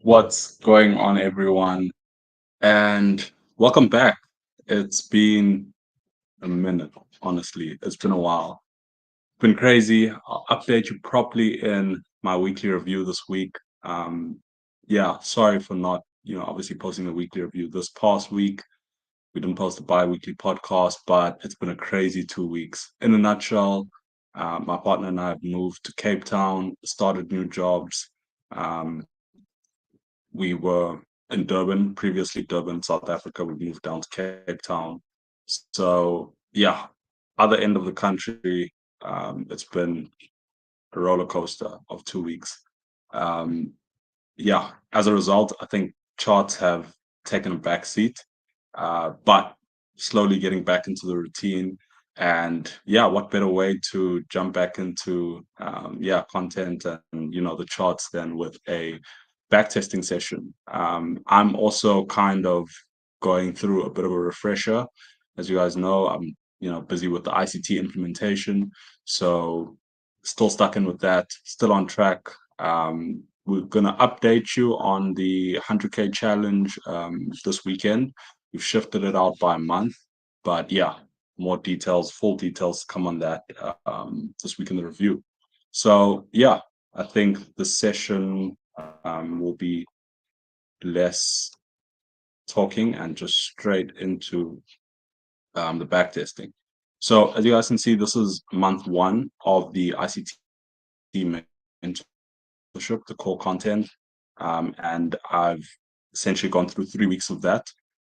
What's going on, everyone? And welcome back. It's been a minute, honestly. It's been a while. It's been crazy. I'll update you properly in my weekly review this week. Yeah, sorry for not, obviously posting the weekly review this past week. We didn't post a bi-weekly podcast, but it's been a crazy 2 weeks. In a nutshell, my partner and I have moved to Cape Town, started new jobs. Um, we were in Durban, previously Durban, South Africa. We moved down to Cape Town. So yeah, other end of the country. It's been a roller coaster of 2 weeks. Um, yeah, as a result, I think charts have taken a back seat, but slowly getting back into the routine. And yeah, what better way to jump back into content and the charts than with a backtesting session. I'm also kind of going through a bit of a refresher. As you guys know, I'm busy with the ICT implementation, so still stuck in with that, still on track. We're gonna update you on the 100K challenge this weekend. We've shifted it out by a month, but yeah, more details, full details come on that this week in the review. So yeah, I think the session will be less talking and just straight into the backtesting. So as you guys can see, this is month one of the ICT mentorship, the core content, and I've essentially gone through 3 weeks of that.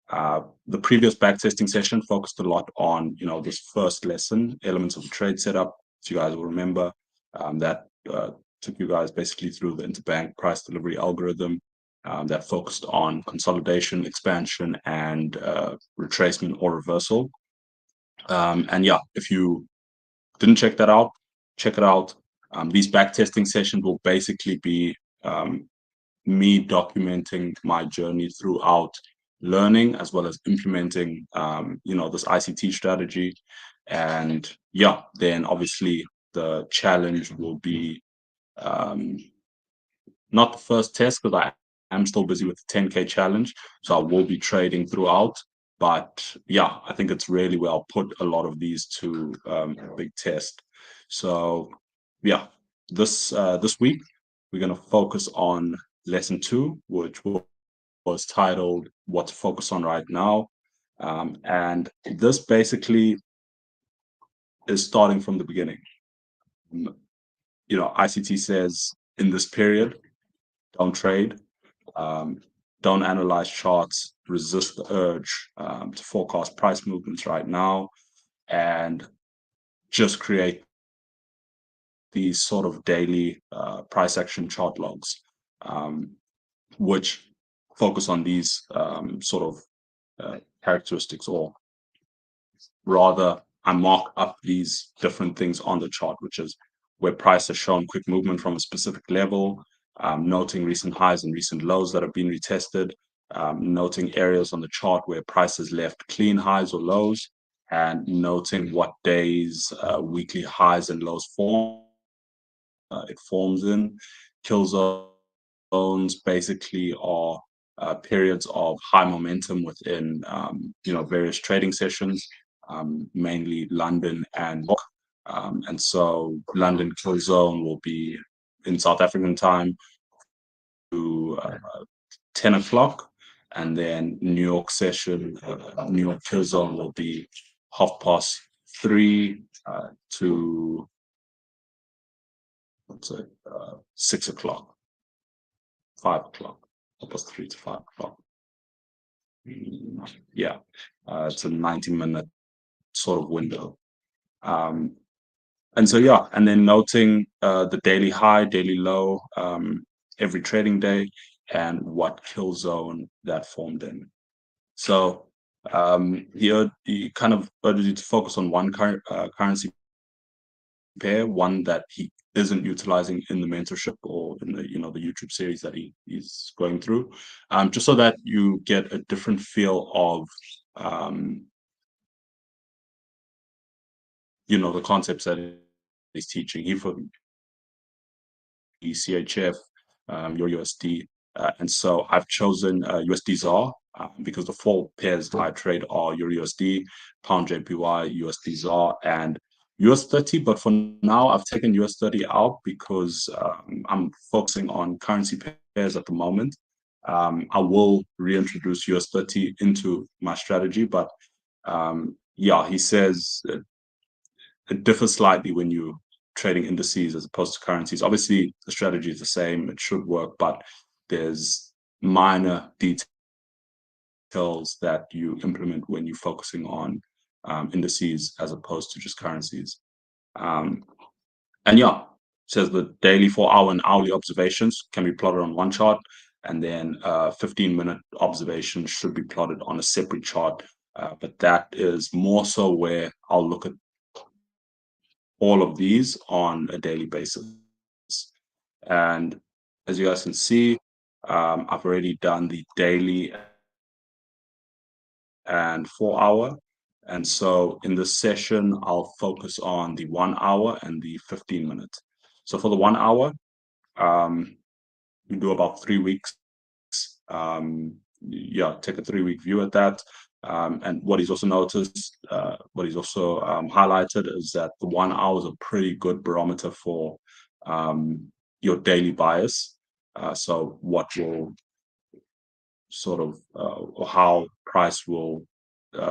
The previous backtesting session focused a lot on this first lesson, elements of the trade setup. As you guys will remember, that took you guys basically through the interbank price delivery algorithm that focused on consolidation, expansion, and retracement or reversal. And yeah, if you didn't check that out, check it out. These backtesting sessions will basically be me documenting my journey throughout learning as well as implementing this ICT strategy. And yeah, then obviously the challenge will be um, not the first test because I am still busy with the 10K challenge, so I will be trading throughout. But yeah, I think it's really where I'll put a lot of these to a big test. So yeah, this week we're gonna focus on lesson two, which was titled "What to Focus on Right Now," and this basically is starting from the beginning. ICT says in this period, don't trade, um, don't analyze charts, resist the urge to forecast price movements right now, and just create these sort of daily price action chart logs, um, which focus on these sort of characteristics, or rather, I mark up these different things on the chart, which is where price has shown quick movement from a specific level, noting recent highs and recent lows that have been retested, noting areas on the chart where price has left clean highs or lows, and noting what days weekly highs and lows it forms in. Kill zones basically are periods of high momentum within various trading sessions, mainly London and and so London kill zone will be in South African time to 10 o'clock, and then New York session, New York kill zone will be 3:30 to let's say 6 o'clock, 5 o'clock, 3 to 5 o'clock. Yeah, it's a 90-minute sort of window. Um, and so, yeah, and then noting the daily high, daily low, every trading day, and what kill zone that formed in. So he kind of urges you to focus on one currency pair, one that he isn't utilizing in the mentorship or in the YouTube series that he's going through, just so that you get a different feel of the concepts that he's teaching. He for CHF, your USD, And so I've chosen USD ZAR because the four pairs I trade are Euro USD, Pound JPY, USD ZAR, and US 30. But for now, I've taken US 30 out because I'm focusing on currency pairs at the moment. I will reintroduce US 30 into my strategy, but yeah, he says it differs slightly when you trading indices as opposed to currencies. Obviously, the strategy is the same; it should work, but there's minor details that you implement when you're focusing on indices as opposed to just currencies. Um, and yeah, says the daily 4 hour and hourly observations can be plotted on one chart, and then 15-minute observations should be plotted on a separate chart. But that is more so where I'll look at all of these on a daily basis. And as you guys can see, I've already done the daily and 4 hour. And so in this session, I'll focus on the 1 hour and the 15 minutes. So for the 1 hour, we do about 3 weeks. Yeah, take a 3 week view at that. And what he's also noticed, what he's also highlighted is that the 1 hour is a pretty good barometer for your daily bias. So what will sort of or how price will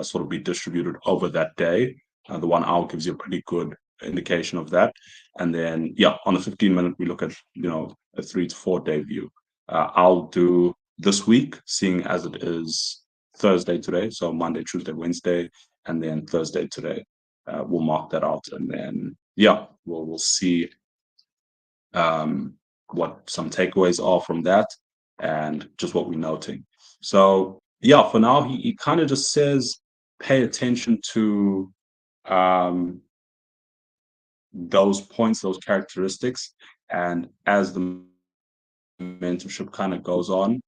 sort of be distributed over that day. The 1 hour gives you a pretty good indication of that. And then, yeah, on the 15-minute, we look at, a 3 to 4 day view. I'll do this week, seeing as it is Thursday today. So Monday, Tuesday, Wednesday, and then Thursday today. We'll mark that out. And then, yeah, we'll see what some takeaways are from that and just what we're noting. So yeah, for now, he kind of just says pay attention to those points, those characteristics, and as the mentorship kind of goes on,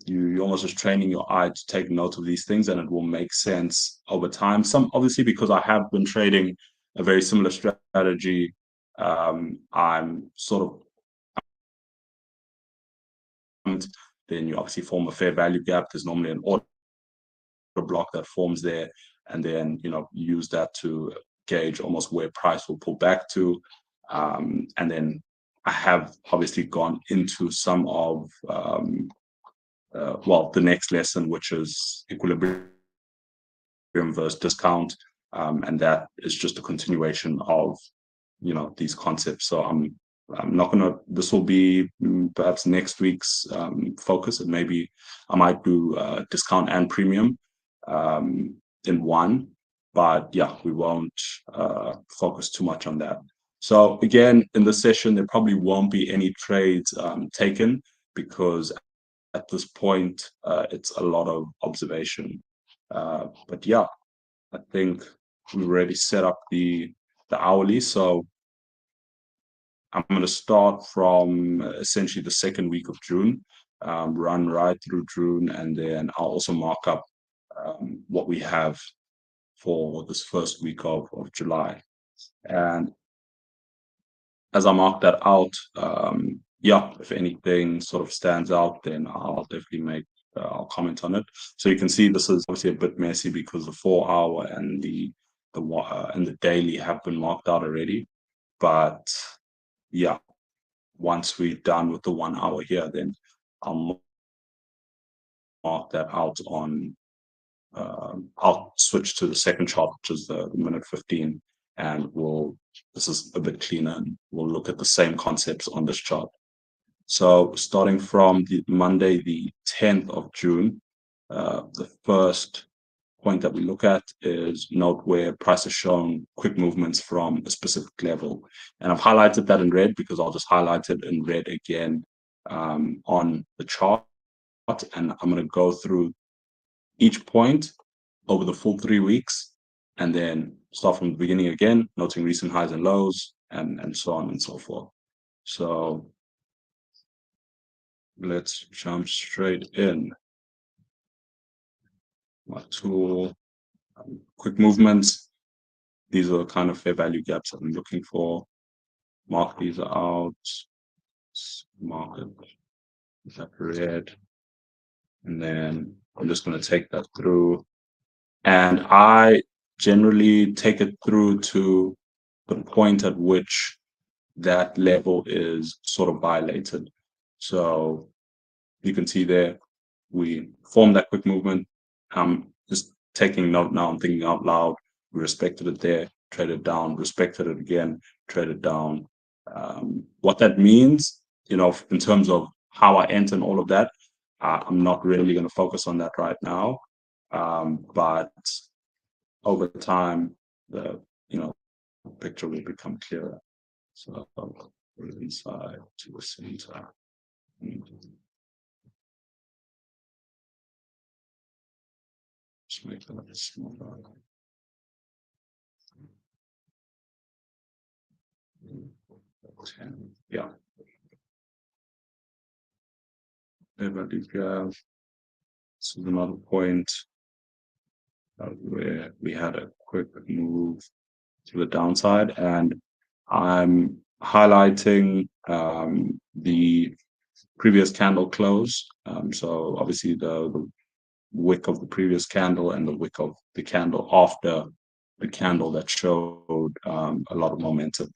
you're almost just training your eye to take note of these things, and it will make sense over time. Some obviously because I have been trading a very similar strategy, I'm sort of then you obviously form a fair value gap. There's normally an order block that forms there, and then use that to gauge almost where price will pull back to. And then I have obviously gone into some of the next lesson, which is equilibrium versus discount, and that is just a continuation of these concepts. So I'm not gonna. This will be perhaps next week's focus, and maybe I might do discount and premium in one. But yeah, we won't focus too much on that. So again, in this session, there probably won't be any trades taken because at this point, it's a lot of observation. But yeah, I think we already set up the hourly. So I'm going to start from essentially the second week of June, run right through June, and then I'll also mark up what we have for this first week of July. And as I mark that out, yeah, if anything sort of stands out, then I'll definitely I'll comment on it. So you can see this is obviously a bit messy because the 4 hour and the daily have been marked out already. But yeah, once we're done with the 1 hour here, then I'll mark that out on. I'll switch to the second chart, which is the minute 15, and this is a bit cleaner, and we'll look at the same concepts on this chart. So starting from the Monday, the 10th of June, the first point that we look at is note where price has shown quick movements from a specific level. And I've highlighted that in red because I'll just highlight it in red again on the chart. And I'm going to go through each point over the full 3 weeks and then start from the beginning again, noting recent highs and lows and so on and so forth. So let's jump straight in. My tool, quick movements. These are the kind of fair value gaps that I'm looking for. Mark these out. Mark it. that red, and then I'm just going to take that through. And I generally take it through to the point at which that level is sort of violated. So you can see there, we formed that quick movement. Just taking note now, I'm thinking out loud. We respected it there, traded down, respected it again, traded down. What that means, in terms of how I enter and all of that, I'm not really going to focus on that right now. But over time, the picture will become clearer. So I'll put it inside to the center. Just make that a bit smaller. Yeah. Everybody graph. This is another point where we had a quick move to the downside, and I'm highlighting the previous candle close. So obviously the wick of the previous candle and the wick of the candle after the candle that showed a lot of momentum.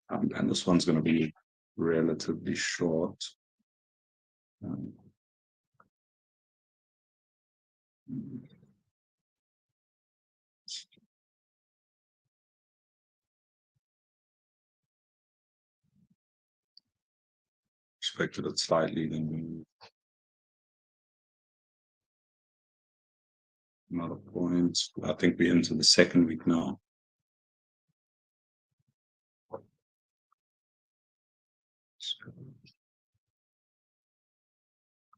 And this one's going to be relatively short. Um, Expected it slightly, then another point. I think we're into the second week now.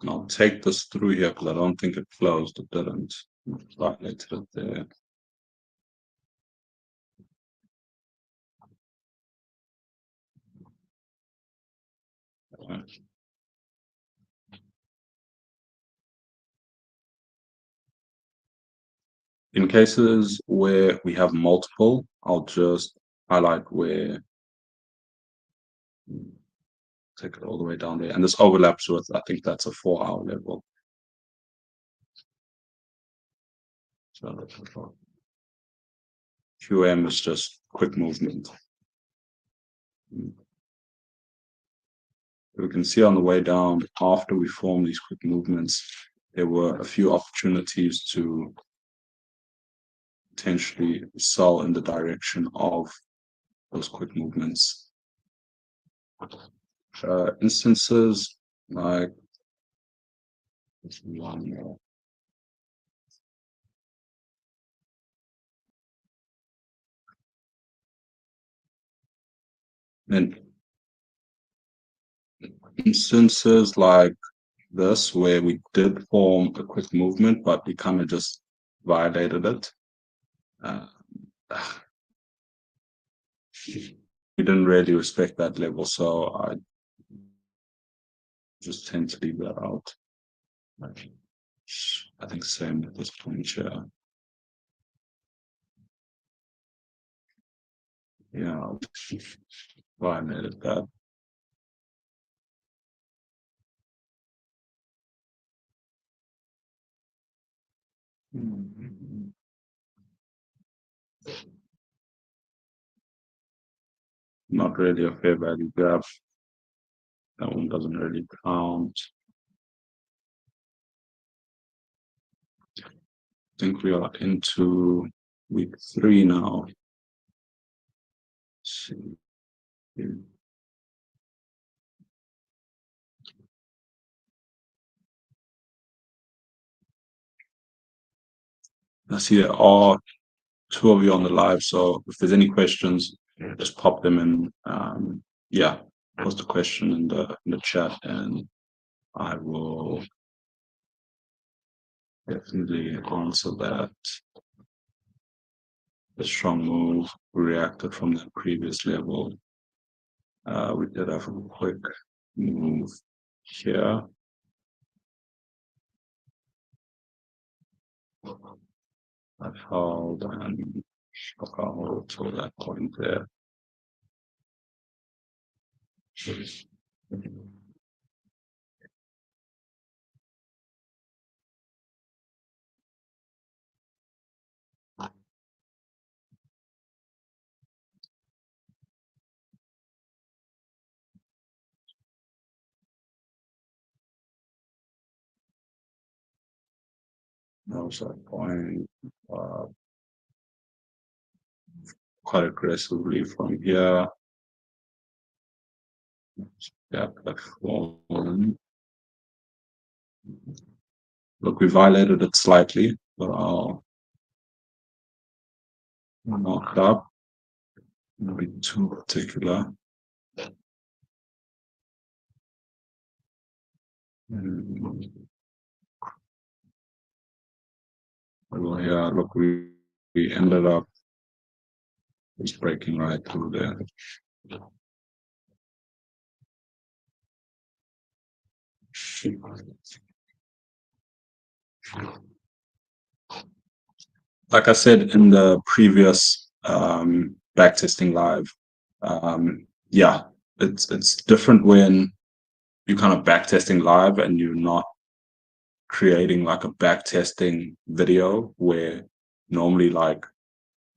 And I'll take this through here because I don't think it closed. It didn't. Violated it there. In cases where we have multiple, I'll just highlight where, take it all the way down there. And this overlaps with, I think that's a 4-hour level. So QM is just quick movement. We can see on the way down, after we formed these quick movements, there were a few opportunities to potentially sell in the direction of those quick movements. Instances like one more. And instances like this, where we did form a quick movement, but we kind of just violated it. We didn't really respect that level, so I just tend to leave that out. I think same at this point here. Yeah, I'll violated that. Not really a fair value graph. That one doesn't really count. I think we are into week 3 now. Let's see. I see there are 2 of you on the live, so if there's any questions, just pop them in. Yeah, post a question in the chat, and I will definitely answer that. A strong move. We reacted from that previous level. We did have a quick move here. I held and struck a hold to that point there. Also point quite aggressively from here. Yeah, platform. Look, we violated it slightly, but I'll mark it up. Not be too particular. Well, yeah, look, we ended up just breaking right through there. Like I said in the previous backtesting live, yeah, it's different when you're kind of backtesting live and you're not creating like a backtesting video where normally like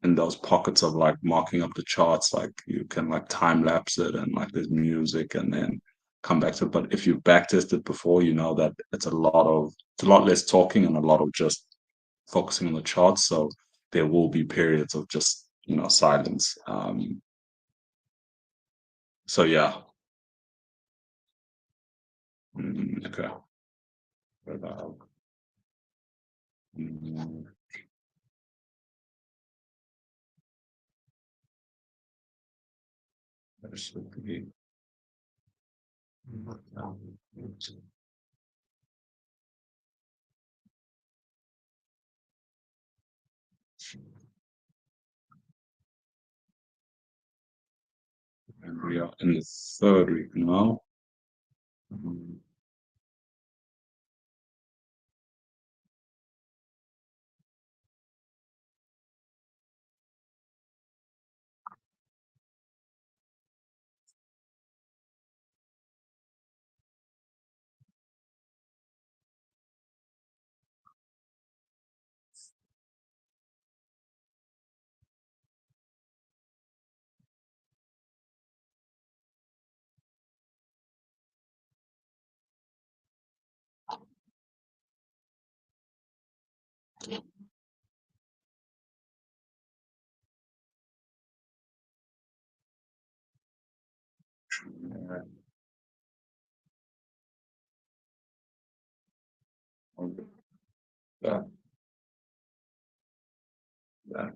in those pockets of like marking up the charts, like you can like time lapse it and like there's music and then come back to it. But if you've backtested before, you know that it's a lot less talking and a lot of just focusing on the charts. So there will be periods of just silence. So yeah. Okay. But, mm, basically, and we are in the third week now. Mm, yeah, yeah.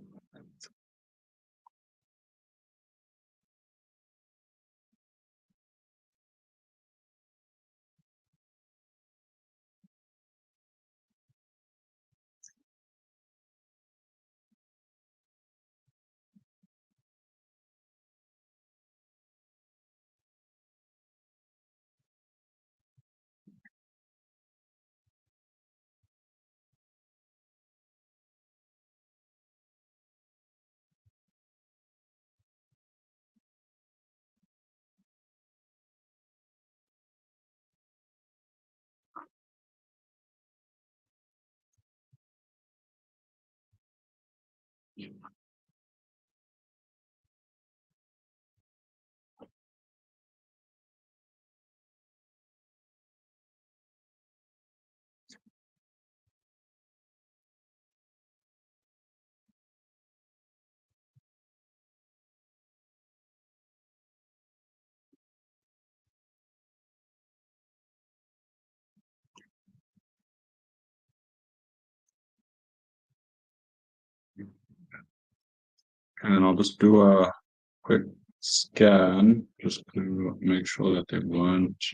And then I'll just do a quick scan just to make sure that there weren't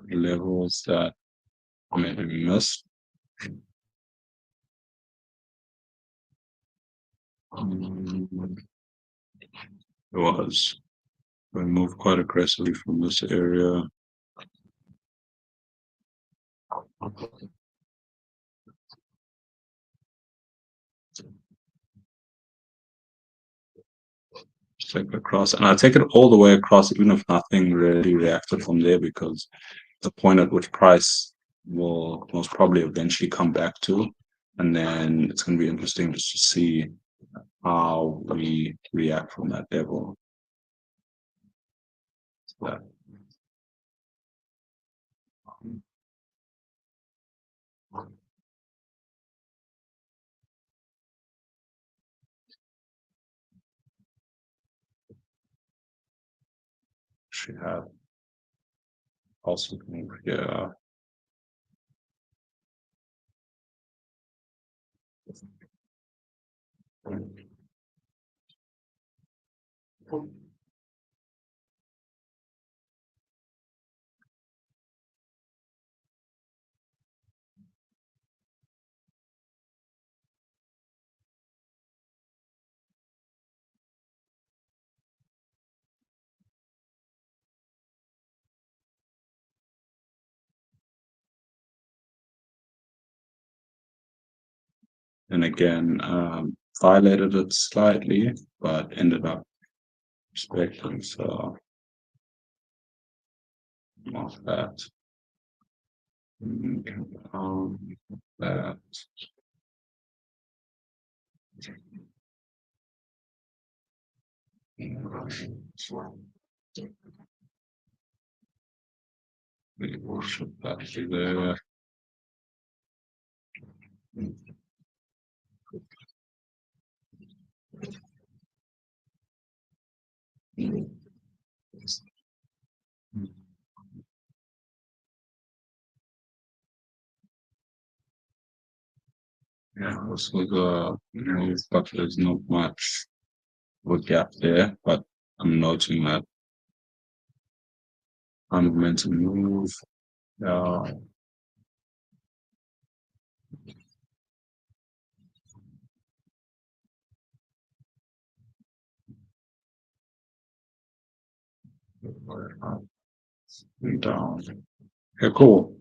levels that may be missed. It was. I moved quite aggressively from this area. Take it across, and I take it all the way across, even if nothing really reacted from there, because the point at which price will most probably eventually come back to, and then it's going to be interesting just to see how we react from that level. Yeah. She had also move here. And again, violated it slightly, but ended up respecting. So mark that. That. We worship that there. Yeah, this was a move, but there's not much of a gap there. But I'm noting that I'm meant to move. Uh, down. Okay, cool.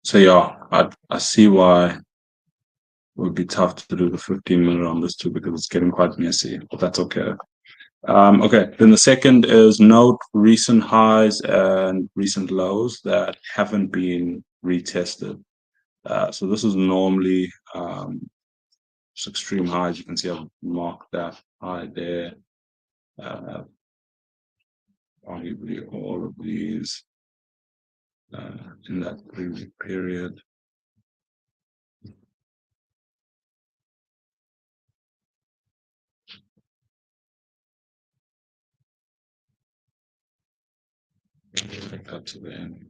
So yeah, I see why it would be tough to do the 15-minute on this too because it's getting quite messy, but that's okay. Okay, then the second is note recent highs and recent lows that haven't been retested. So this is normally just extreme highs. You can see I've marked that high there. Arguably all of these in that 3 week period. Take that to the end.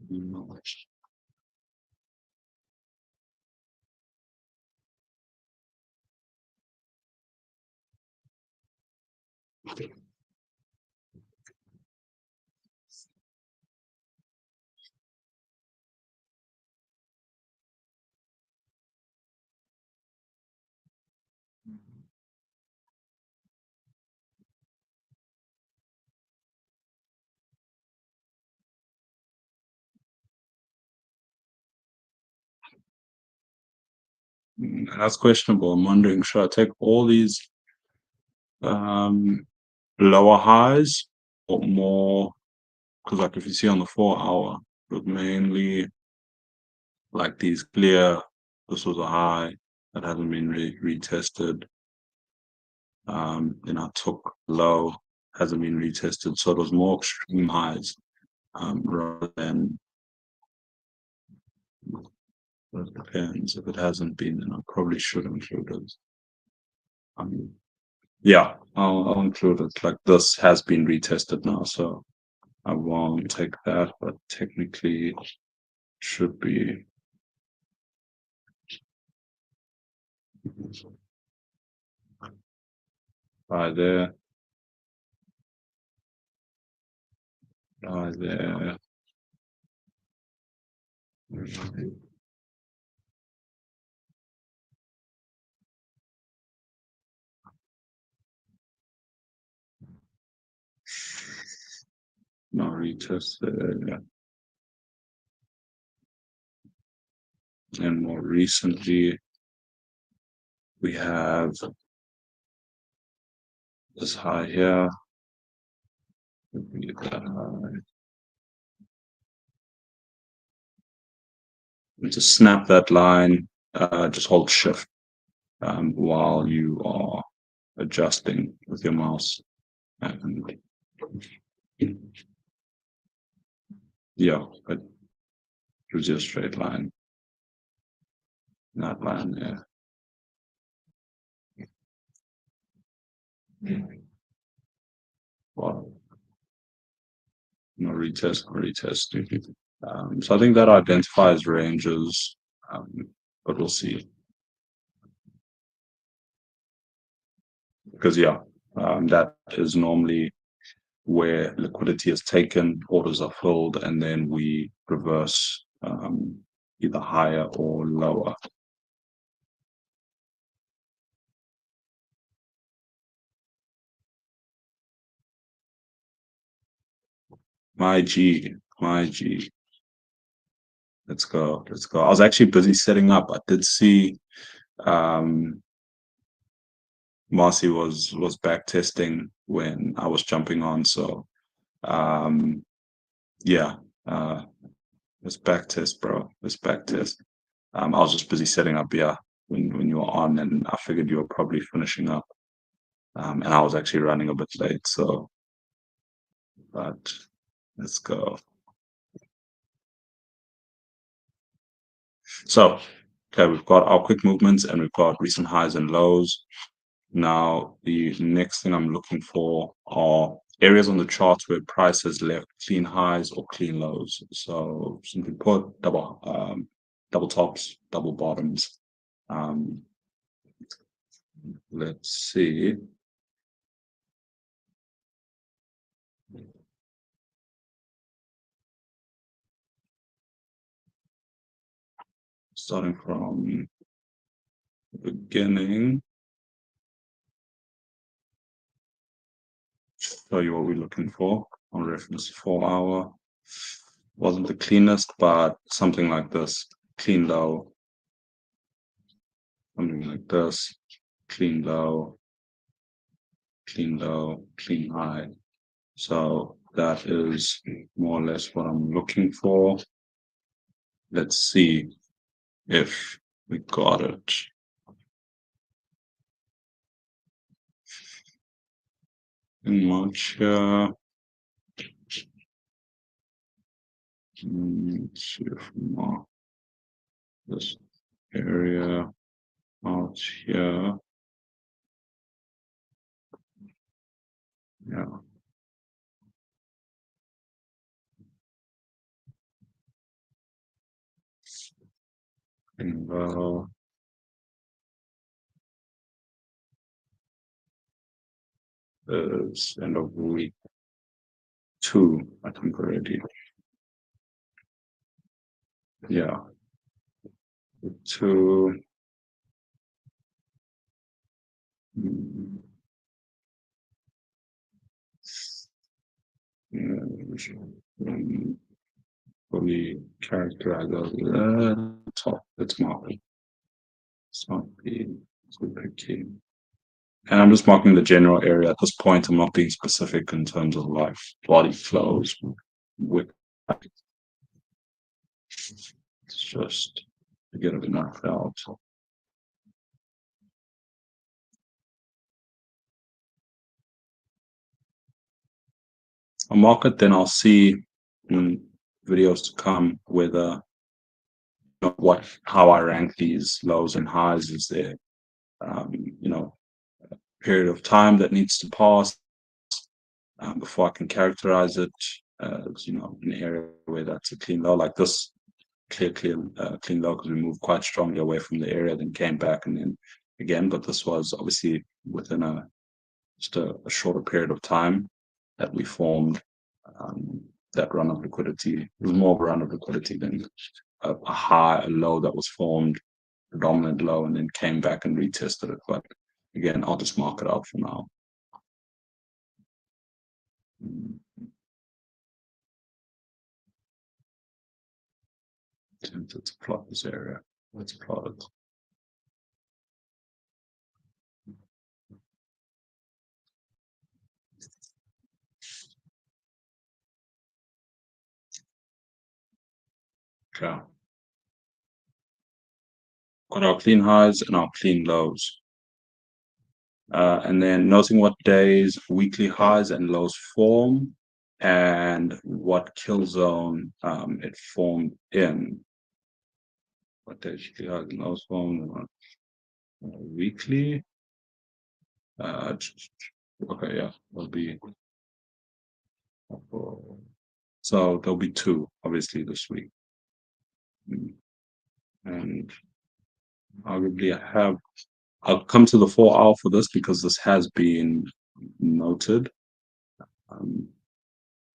That's questionable. I'm wondering, should I take all these lower highs or more? Because like if you see on the 4 hour, but mainly like these clear, this was a high that hasn't been retested. Then I took low, hasn't been retested. So it was more extreme highs rather than it depends. If it hasn't been, then I probably should include it. Yeah, I'll include it. Like this has been retested now, so I won't take that, but technically it should be by there, by there. No retested. And more recently, we have this high here. That high. And to snap that line, just hold shift while you are adjusting with your mouse. And yeah, but gives you a straight line. That line there. Well, retest. So I think that identifies ranges, but we'll see. Because yeah, that is normally where liquidity is taken, orders are filled, and then we reverse either higher or lower. My G, my G. Let's go. Let's go. I was actually busy setting up. I did see um Marcy was back testing when I was jumping on. So um yeah, uh let's back test, bro. Let's back test. I was just busy setting up, yeah, when you were on, and I figured you were probably finishing up. And I was actually running a bit late, so but let's go. So okay, we've got our quick movements and we've got recent highs and lows. Now, the next thing I'm looking for are areas on the charts where price has left clean highs or clean lows. So simply put, double tops, double bottoms. Um, let's see. Starting from the beginning, show you what we're looking for on reference 4 hour. Wasn't the cleanest, but something like this. Clean low, something like this. Clean low, clean low, clean high. So that is more or less what I'm looking for. Let's see if we got it. In March, let's see if we mark this area out here. Yeah. And, it's end of week 2, I think already. Yeah. Week 2. mm, fully characterize the top. Let's mark it. It's not be super key. And I'm just marking the general area at this point. I'm not being specific in terms of like body flows with it's just to get it knocked out. I'll mark it, then I'll see in videos to come whether what how I rank these lows and highs. Is there you know period of time that needs to pass before I can characterize it as an area where that's a clean low like this clean low because we moved quite strongly away from the area, then came back and then again. But this was obviously within just a shorter period of time that we formed um, that run of liquidity. It was more of a run of liquidity than a high, a low that was formed, predominant low, and then came back and retested it. But again, I'll just mark it out for now. Tempted to plot this area. Let's plot it. Okay. Got our clean highs and our clean lows. And then noting what days weekly highs and lows form and what kill zone it formed in. What days weekly highs and lows formed, weekly. Okay, yeah, will be So there'll be two, obviously, this week. And arguably, I'll come to the 4 hour for this because this has been noted. Um,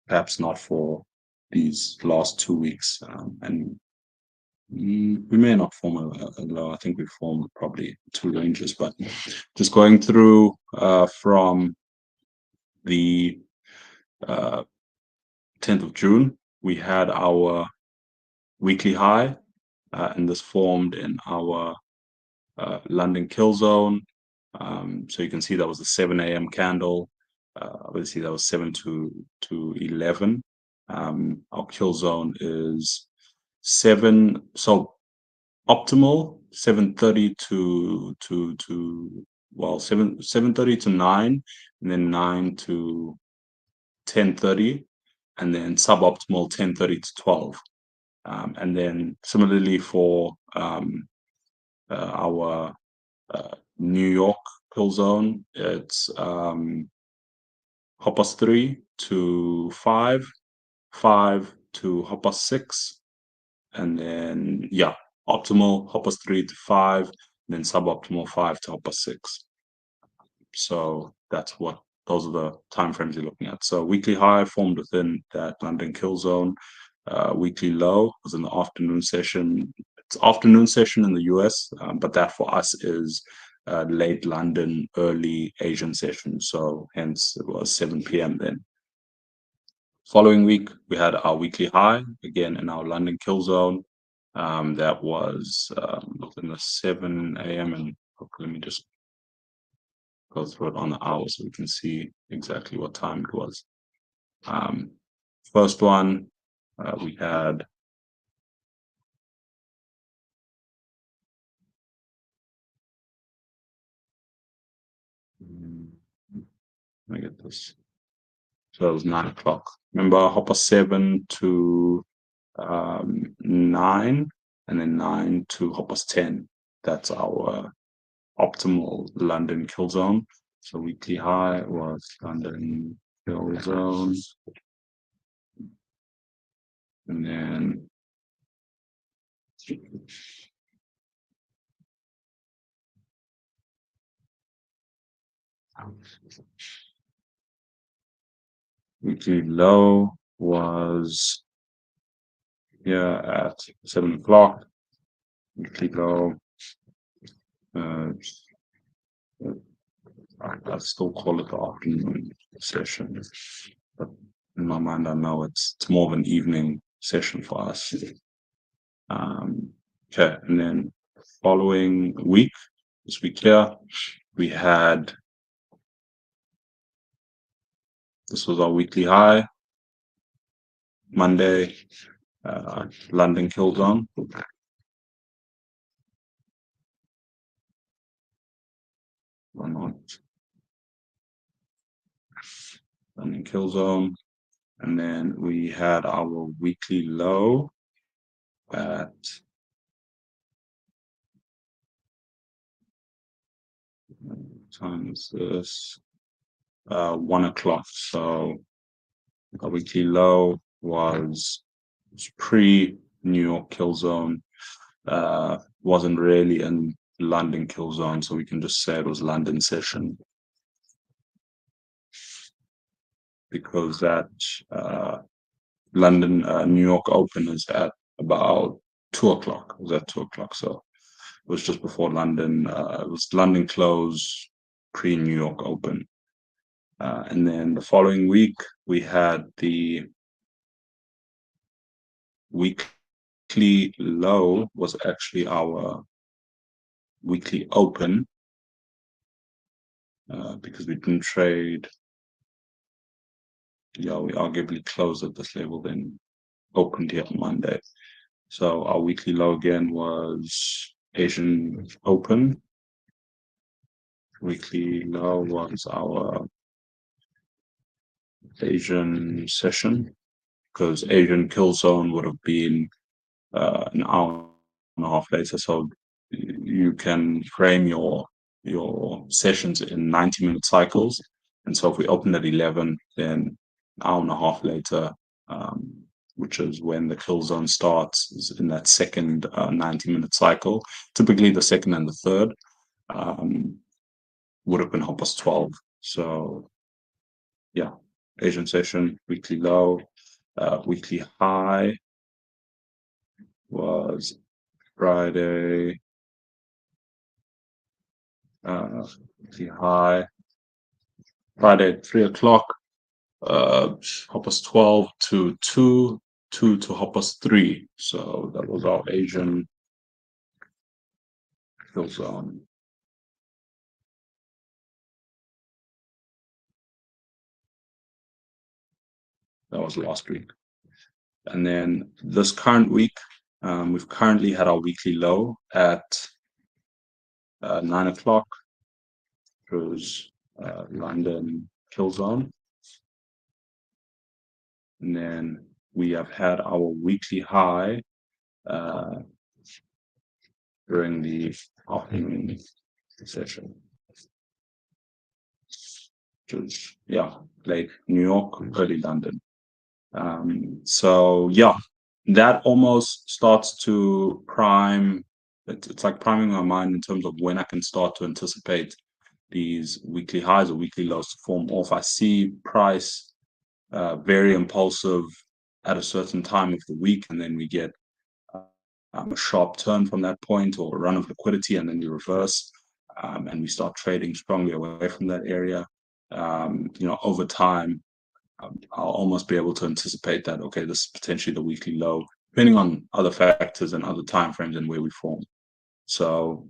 Perhaps not for these last 2 weeks, and we may not form a low. I think we formed probably two ranges, but just going through from the 10th of June, we had our weekly high, and this formed in our London kill zone. So you can see that was the 7 a.m. candle. Obviously, that was 7 to 11. Our kill zone is 7. So optimal 7:30 to well 7:30 to 9, and then 9 to 10:30, and then suboptimal 10:30 to 12. And then similarly for our New York pill zone, it's 3 to 5, 5 to 6, and then optimal 3 to 5, and then suboptimal 5 to 6. So that's what those are the timeframes you're looking at. So weekly high formed within that London kill zone. Weekly low was in the afternoon session. It's afternoon session in the US, but that for us is late London, early Asian session. So hence it was 7 p.m. then. Following week, we had our weekly high again in our London kill zone. That was in the 7 a.m. and let me just go through it on the hour so we can see exactly what time it was. First one, we had let me get this. So it was 9 o'clock. Remember, hopper 7 to 9, and then 9 to hopper 10. That's our optimal London kill zone. So weekly high was London kill zone, and then weekly low was here at 7 o'clock. Weekly low. I still call it the afternoon session, but in my mind, I know it's more of an evening session for us. Okay, and then following week, this week here, we had this was our weekly high, Monday, London kill zone. Or not. London kill zone. And then we had our weekly low at what time is this? 1 o'clock. So our weekly low was pre New York kill zone. Wasn't really in London kill zone, so we can just say it was London session because that London New York Open is at about 2 o'clock. It was at 2 o'clock, so it was just before London. It was London close pre New York Open, and then the following week we had the weekly low was actually our weekly open because we didn't trade. Yeah, we arguably closed at this level, then opened here on Monday. So our weekly low again was Asian Open. Weekly low was our Asian session because Asian kill zone would have been an hour and a half later. So you can frame your sessions in 90-minute cycles. And so if we opened at 11, then an hour and a half later, which is when the kill zone starts, is in that second 90-minute cycle. Typically, the second and the third would have been Hoppers 12. So, yeah, Asian session, weekly low, weekly high was Friday. Weekly high Friday at 3 o'clock. Hoppers 12 to 2, 2 to Hoppers 3. So that was our Asian kill zone. That was last week. And then this current week, we've currently had our weekly low at 9 o'clock. It was London kill zone. And then we have had our weekly high during the afternoon session. Which was, late New York, early London. So yeah, that almost starts to prime. It's like priming my mind in terms of when I can start to anticipate these weekly highs or weekly lows to form off. I see price very impulsive at a certain time of the week, and then we get a sharp turn from that point or a run of liquidity, and then we reverse and we start trading strongly away from that area. Over time, I'll almost be able to anticipate that, okay, this is potentially the weekly low, depending on other factors and other timeframes and where we form. So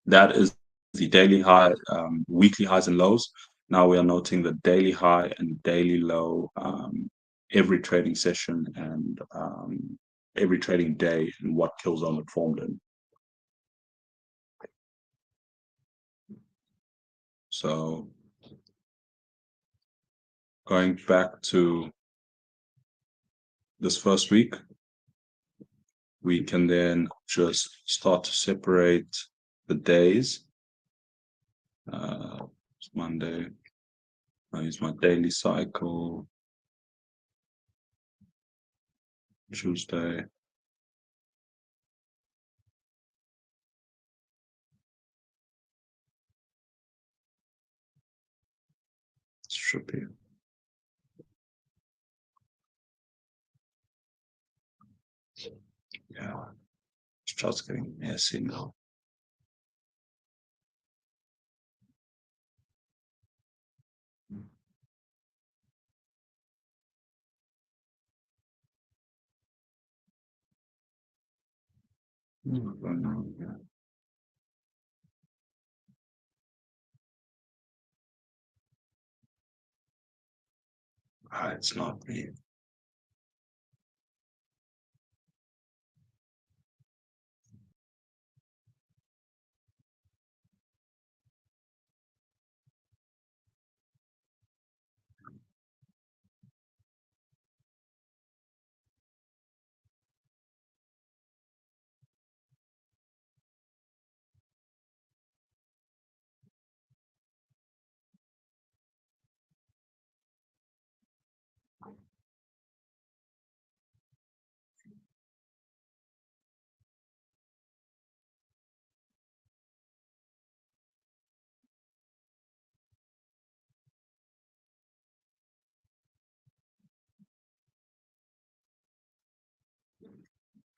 that is the daily high, weekly highs and lows. Now we are noting the daily high and daily low every trading session and every trading day and what kill zone it formed in. So going back to this first week, we can then just start to separate the days. It's Monday. I use my daily cycle. Tuesday. Should be. Yeah. It's just getting messy now. It's not me.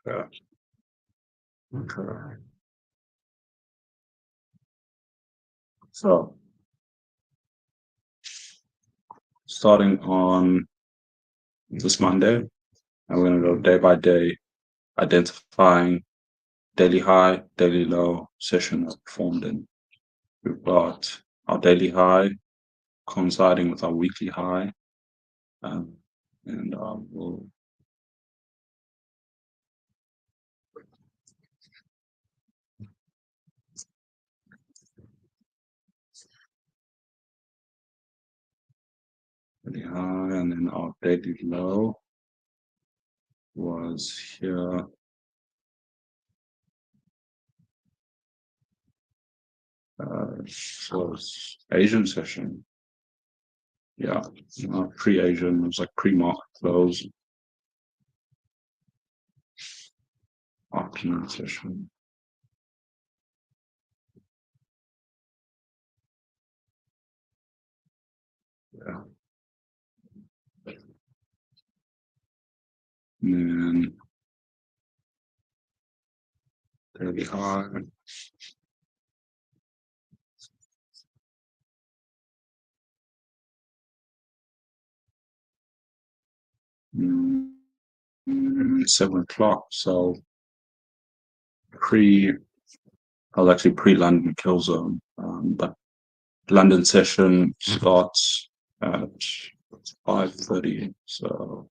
Yeah. Okay. So starting on this Monday, I'm going to go day by day, identifying daily high, daily low session that formed in. We've got our daily high coinciding with our weekly high, and we'll daily high, and then our daily low was here. Was Asian session. Yeah, pre-Asian, it was like pre-market close, afternoon session. Yeah. And then daily high. 7 o'clock. So pre, I was actually pre-London kill zone, but London session starts at 5:30. So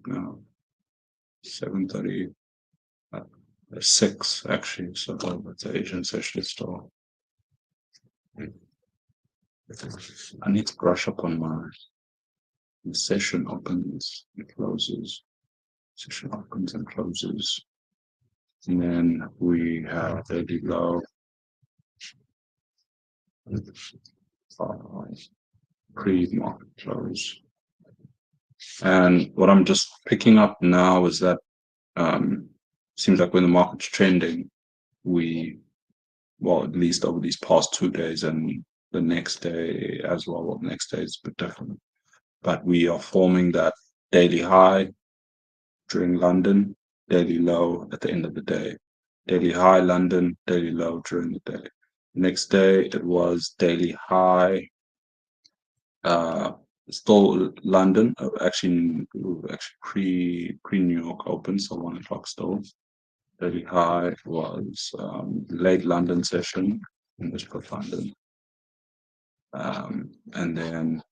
no, 7:30, uh, 6 actually. So that's the Asian session still. I need to brush up on my session opens and closes. Session opens and closes. And then we have daily low, pre-market close. And what I'm just picking up now is that seems like when the market's trending, well, at least over these past 2 days and the next day as well, the next day is a bit different. But we are forming that daily high during London, daily low at the end of the day. Daily high London, daily low during the day. Next day it was daily high, uh, still London, actually pre New York open, so 1 o'clock still. Daily high was late London session in this put London, and then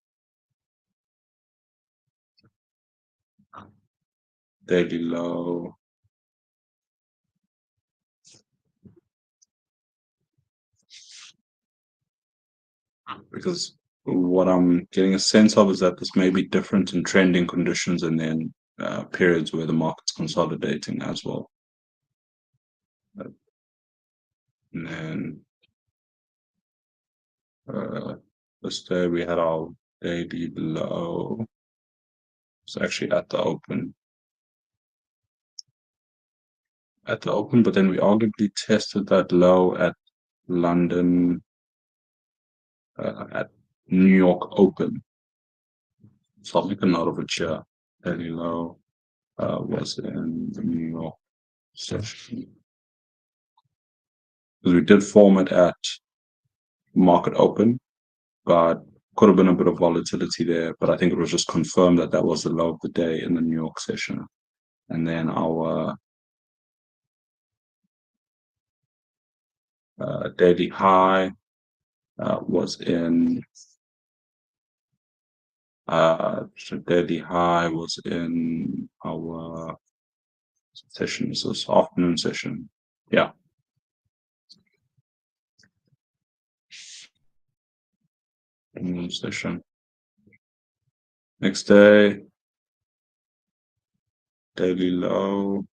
daily low. Because what I'm getting a sense of is that this may be different in trending conditions and then periods where the market's consolidating as well. And then this day we had our daily low. It's actually at the open. But then we arguably tested that low at London, at New York open. So I'll make a note of it here. Daily low was in the New York session. Because we did form it at market open, but could have been a bit of volatility there. But I think it was just confirmed that that was the low of the day in the New York session. And then our daily high was in daily high was in our session. So it's afternoon session. Yeah. Afternoon session. Next day, daily low,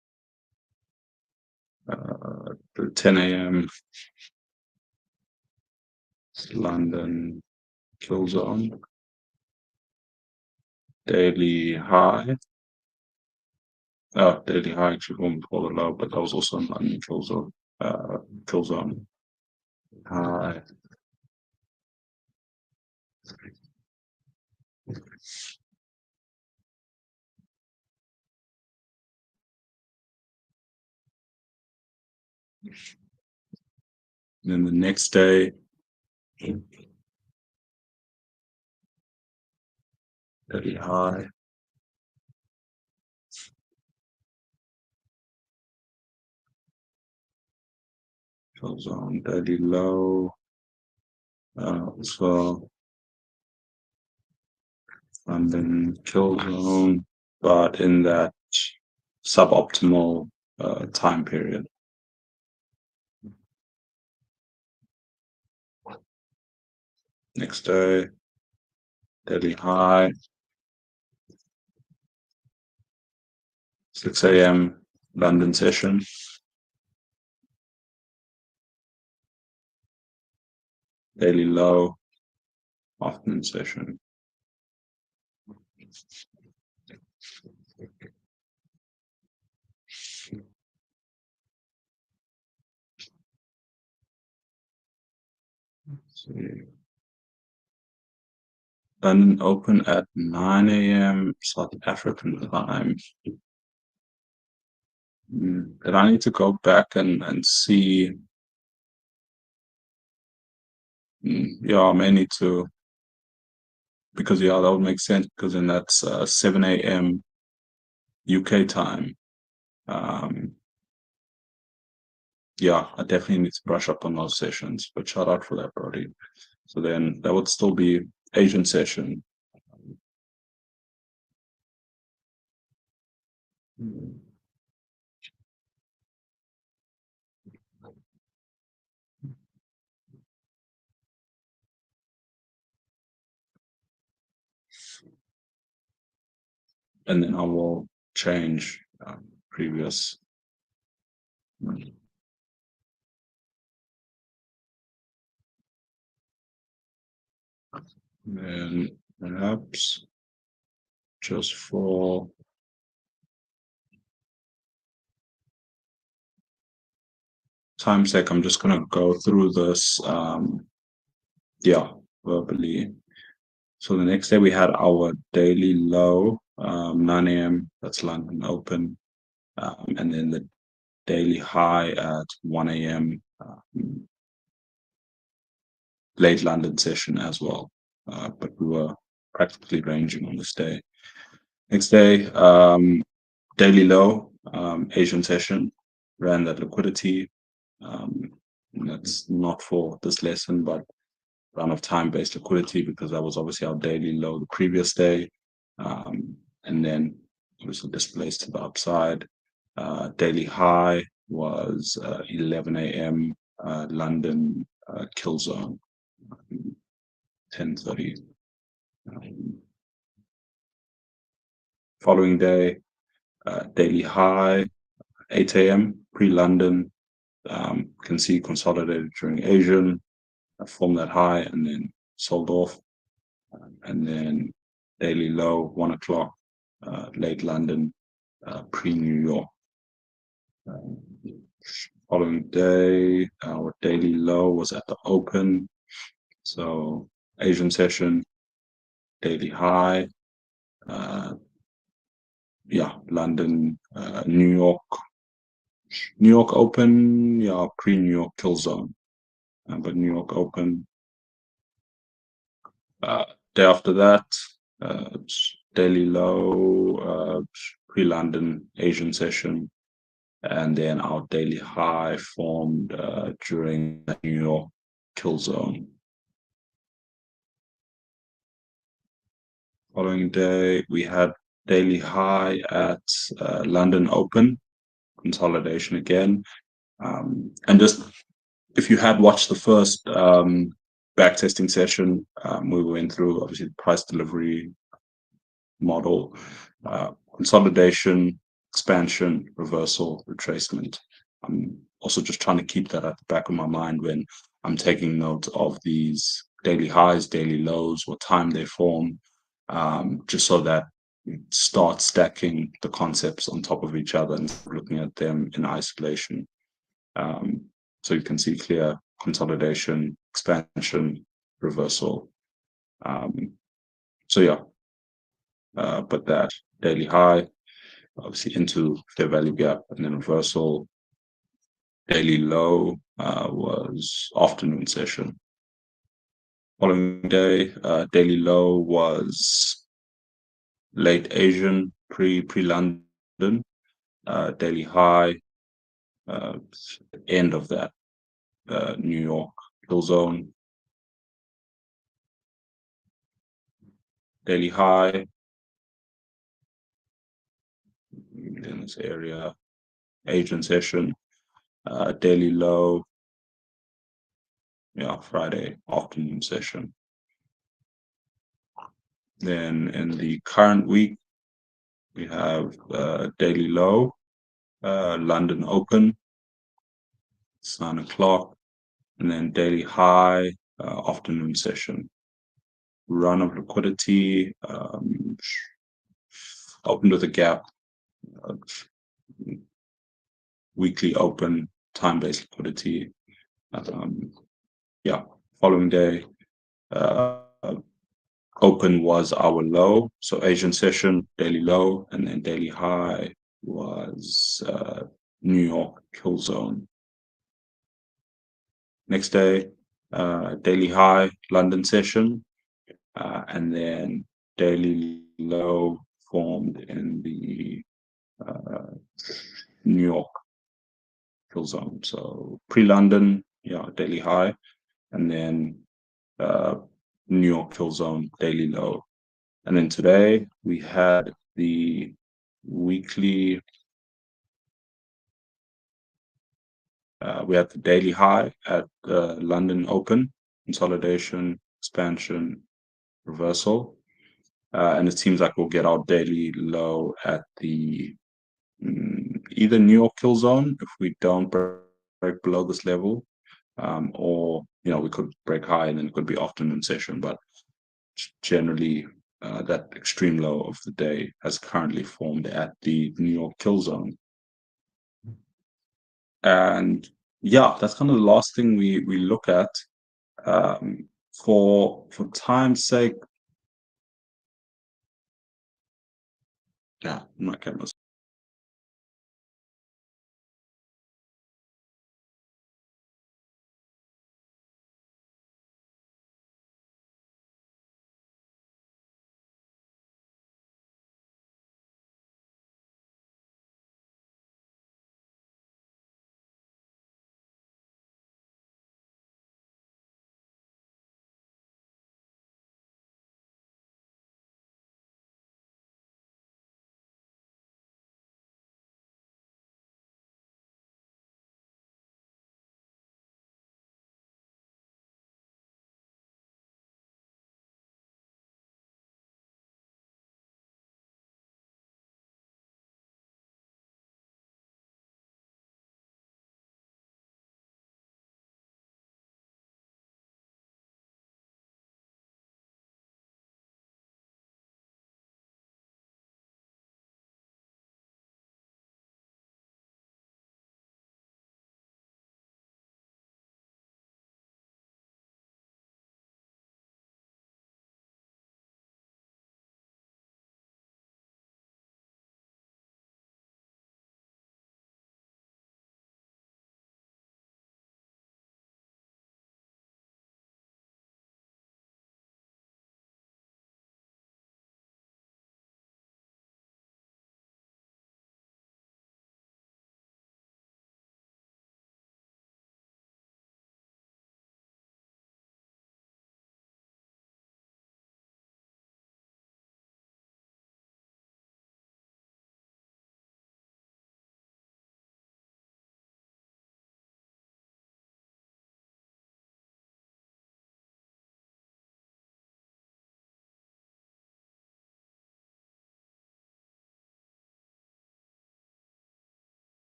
10 a.m. London kill zone. Daily high. Daily high actually formed before the low, but that was also in London kill zone. Kill zone. High. And then the next day, daily high. Kill zone. Daily low. So and then kill zone, but in that suboptimal time period. Next day, daily high, 6 a.m. London session. daily low, afternoon session. Let's see. London open at 9 a.m. South African time. Then I need to go back and see. Yeah, I may need to, because yeah, that would make sense, because then that's 7 a.m. UK time. Yeah, I definitely need to brush up on those sessions, but shout out for that, Brody. So then that would still be Asian session. Mm. And then I will change previous. Then perhaps just for time's sake, I'm just gonna go through this, yeah, verbally. So the next day we had our daily low, 9 a.m. That's London open, and then the daily high at 1 a.m. Late London session as well, but we were practically ranging on this day. Next day, daily low, Asian session, ran that liquidity. That's not for this lesson, but run of time-based liquidity, because that was obviously our daily low the previous day, and then obviously displaced to the upside. Daily high was 11 a.m. London kill zone, 10:30. Following day, daily high 8 a.m. pre-London. Can see consolidated during Asian, formed that high and then sold off, and then daily low 1 o'clock, late London, pre-New York. Following day, our daily low was at the open, so Asian session, daily high, yeah, London, New York open, yeah, pre-New York kill zone, but New York open. Day after that, daily low, pre-London Asian session, and then our daily high formed during the New York kill zone. Following day, we had daily high at London Open, consolidation again. And just if you had watched the first backtesting session, we went through obviously the price delivery model, consolidation, expansion, reversal, retracement. I'm also just trying to keep that at the back of my mind when I'm taking note of these daily highs, daily lows, what time they form, just so that you start stacking the concepts on top of each other and looking at them in isolation. So you can see clear consolidation, expansion, reversal. So yeah, but that daily high, obviously into fair value gap, and then reversal. Daily low was afternoon session. Following day, daily low was late Asian, pre London. Daily high, end of that New York kill zone. Daily high in this area, Asian session. Daily low, yeah, Friday afternoon session. Then in the current week, we have daily low, London open, it's 9 o'clock, and then daily high, afternoon session. Run of liquidity opened with a gap, uh, weekly open, time-based liquidity. Um, yeah, following day, uh, open was our low. So Asian session, daily low, and then daily high was New York kill zone. Next day, daily high, London session, and then daily low formed in the New York kill zone. So pre-London, yeah, daily high, and then uh, New York kill zone, daily low. And then today we had the weekly, we had the daily high at London Open, consolidation, expansion, reversal. And it seems like we'll get our daily low at the either New York kill zone if we don't break below this level, or we could break high and then it could be afternoon session. But generally, that extreme low of the day has currently formed at the New York kill zone. And yeah, that's kind of the last thing we look at. For time's sake, yeah, my camera's